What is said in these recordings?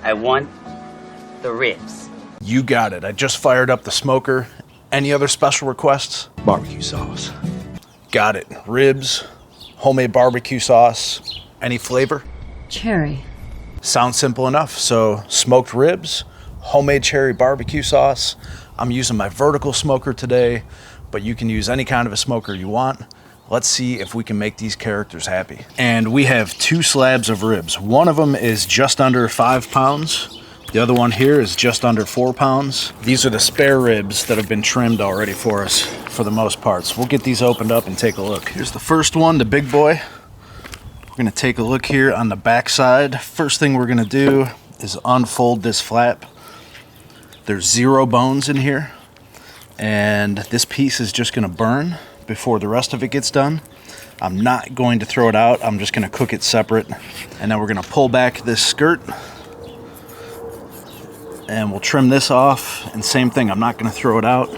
I want the ribs. You got it. I just fired up the smoker. Any other special requests? Barbecue sauce. Got it. Ribs, homemade barbecue sauce. Any flavor? Cherry. Sounds simple enough. So smoked ribs, homemade cherry barbecue sauce. I'm using my vertical smoker today, but you can use any kind of a smoker you want. Let's see if we can make these characters happy. And we have 2 slabs of ribs. One of them is just under 5 pounds. The other one here is just under 4 pounds. These are the spare ribs that have been trimmed already for us for the most part. So we'll get these opened up and take a look. Here's the first one, the big boy. We're gonna take a look here on the back side. First thing we're gonna do is unfold this flap. There's 0 bones in here. And this piece is just gonna burn before the rest of it gets done. I'm not going to throw it out. I'm just gonna cook it separate. And then we're gonna pull back this skirt and we'll trim this off. And same thing, I'm not gonna throw it out.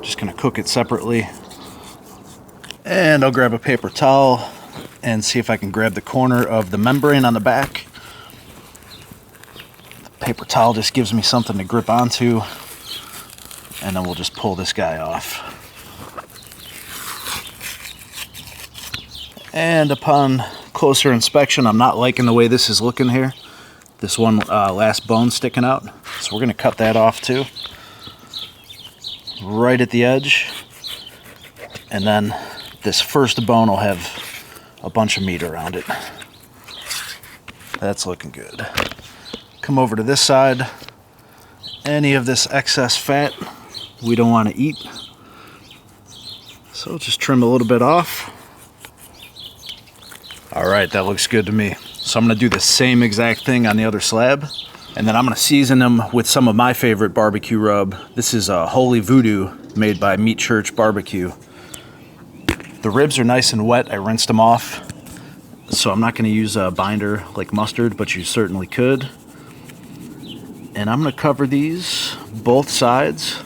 Just gonna cook it separately. And I'll grab a paper towel and see if I can grab the corner of the membrane on the back. The paper towel just gives me something to grip onto. And then we'll just pull this guy off. And upon closer inspection, I'm not liking the way this is looking here. This one last bone sticking out. So we're gonna cut that off too. Right at the edge. And then this first bone will have a bunch of meat around it. That's looking good. Come over to this side. Any of this excess fat we don't want to eat. So just trim a little bit off. All right, that looks good to me. So I'm gonna do the same exact thing on the other slab. And then I'm gonna season them with some of my favorite barbecue rub. This is a Holy Voodoo made by Meat Church Barbecue. The ribs are nice and wet. I rinsed them off. So I'm not gonna use a binder like mustard, but you certainly could. And I'm gonna cover these, both sides.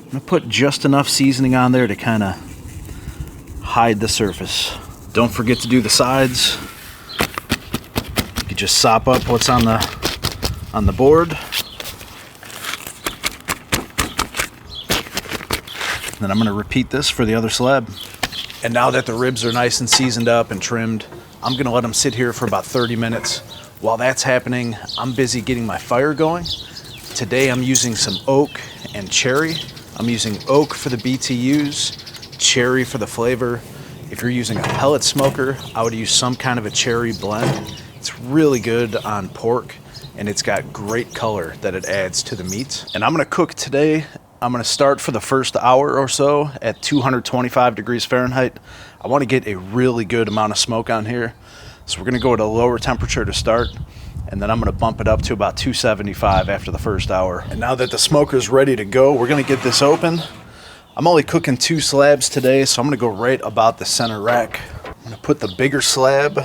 I'm gonna put just enough seasoning on there to kind of hide the surface. Don't forget to do the sides. You can just sop up what's on the board. Then I'm gonna repeat this for the other slab. And now that the ribs are nice and seasoned up and trimmed, I'm gonna let them sit here for about 30 minutes. While that's happening, I'm busy getting my fire going. Today I'm using some oak and cherry. I'm using oak for the BTUs, cherry for the flavor. If you're using a pellet smoker, I would use some kind of a cherry blend. It's really good on pork, and it's got great color that it adds to the meat. And I'm gonna cook today. I'm gonna start for the first hour or so at 225 degrees Fahrenheit. I wanna get a really good amount of smoke on here. So we're gonna go at a lower temperature to start, and then I'm gonna bump it up to about 275 after the first hour. And now that the smoker's ready to go, we're gonna get this open. I'm only cooking 2 slabs today, so I'm gonna go right about the center rack. I'm gonna put the bigger slab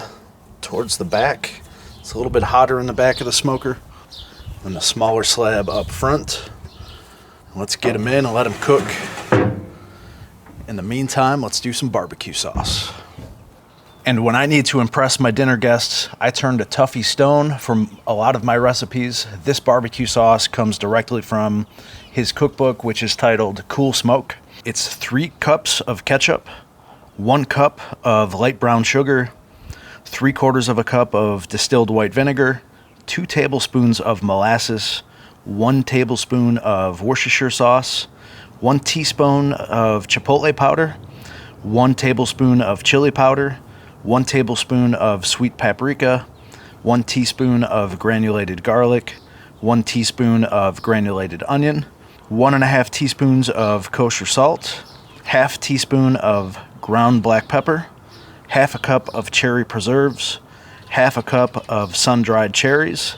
towards the back. It's a little bit hotter in the back of the smoker. And the smaller slab up front. Let's get them in and let them cook. In the meantime, let's do some barbecue sauce. And when I need to impress my dinner guests, I turn to Tuffy Stone for a lot of my recipes. This barbecue sauce comes directly from his cookbook, which is titled Cool Smoke. It's 3 cups of ketchup, 1 cup of light brown sugar, 3/4 of a cup of distilled white vinegar, 2 tablespoons of molasses, 1 tablespoon of Worcestershire sauce, 1 teaspoon of chipotle powder, 1 tablespoon of chili powder, 1 tablespoon of sweet paprika, 1 teaspoon of granulated garlic, 1 teaspoon of granulated onion, 1.5 teaspoons of kosher salt, 1/2 teaspoon of ground black pepper, 1/2 cup of cherry preserves, 1/2 cup of sun-dried cherries,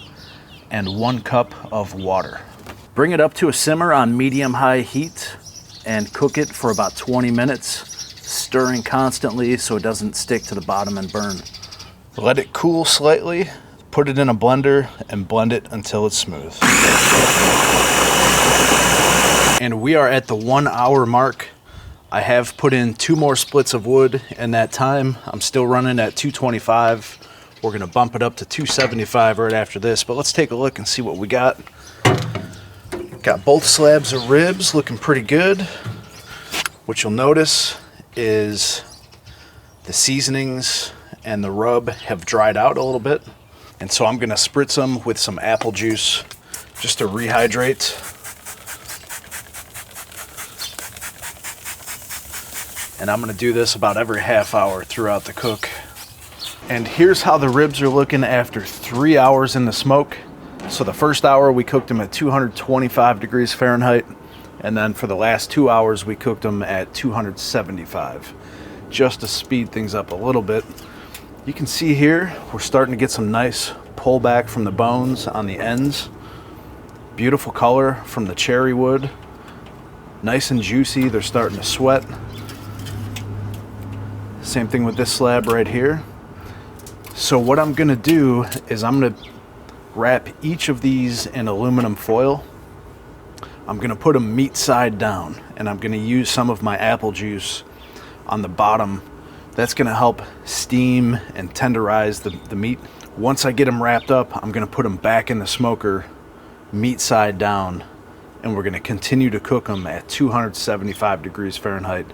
and 1 cup of water. Bring it up to a simmer on medium-high heat and cook it for about 20 minutes, stirring constantly so it doesn't stick to the bottom and burn. Let it cool slightly, put it in a blender, and blend it until it's smooth. And we are at the 1 hour mark. I have put in 2 more splits of wood in that time. I'm still running at 225 We're gonna bump it up to 275 right after this, but let's take a look and see what we got. Got both slabs of ribs looking pretty good. What you'll notice is the seasonings and the rub have dried out a little bit. And so I'm gonna spritz them with some apple juice just to rehydrate. And I'm gonna do this about every half hour throughout the cook. And here's how the ribs are looking after 3 hours in the smoke. So the first hour we cooked them at 225 degrees Fahrenheit, and then for the last 2 hours we cooked them at 275, just to speed things up a little bit. You can see here we're starting to get some nice pullback from the bones on the ends. Beautiful color from the cherry wood, nice and juicy. They're starting to sweat. Same thing with this slab right here. So what I'm gonna do is I'm gonna wrap each of these in aluminum foil. I'm gonna put them meat side down, and I'm gonna use some of my apple juice on the bottom. That's gonna help steam and tenderize the meat. Once I get them wrapped up, I'm gonna put them back in the smoker, meat side down, and we're gonna continue to cook them at 275 degrees Fahrenheit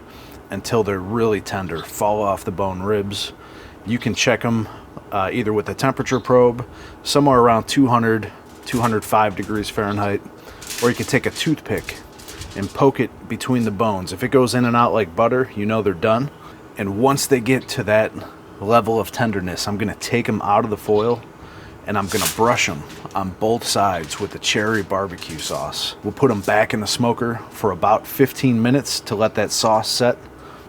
until they're really tender, fall off the bone ribs. You can check them either with a temperature probe, somewhere around 200, 205 degrees Fahrenheit, or you can take a toothpick and poke it between the bones. If it goes in and out like butter, you know they're done. And once they get to that level of tenderness, I'm gonna take them out of the foil and I'm gonna brush them on both sides with the cherry barbecue sauce. We'll put them back in the smoker for about 15 minutes to let that sauce set.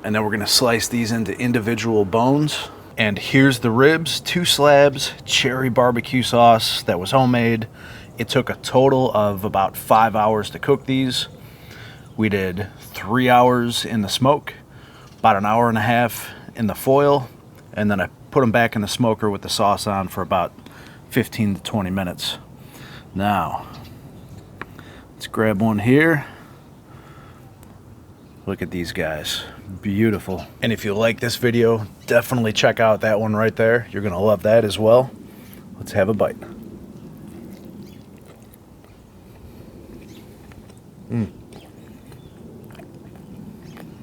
And then we're gonna slice these into individual bones. And here's the ribs, 2 slabs, cherry barbecue sauce that was homemade. It took a total of about 5 hours to cook these. We did 3 hours in the smoke, about an hour and a half in the foil, and then I put them back in the smoker with the sauce on for about 15 to 20 minutes. Now, let's grab one here. Look at these guys, beautiful. And if you like this video, definitely check out that one right there. You're gonna love that as well. Let's have a bite.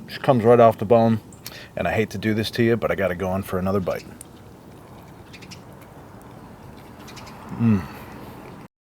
Just comes right off the bone. And I hate to do this to you, but I gotta go in for another bite.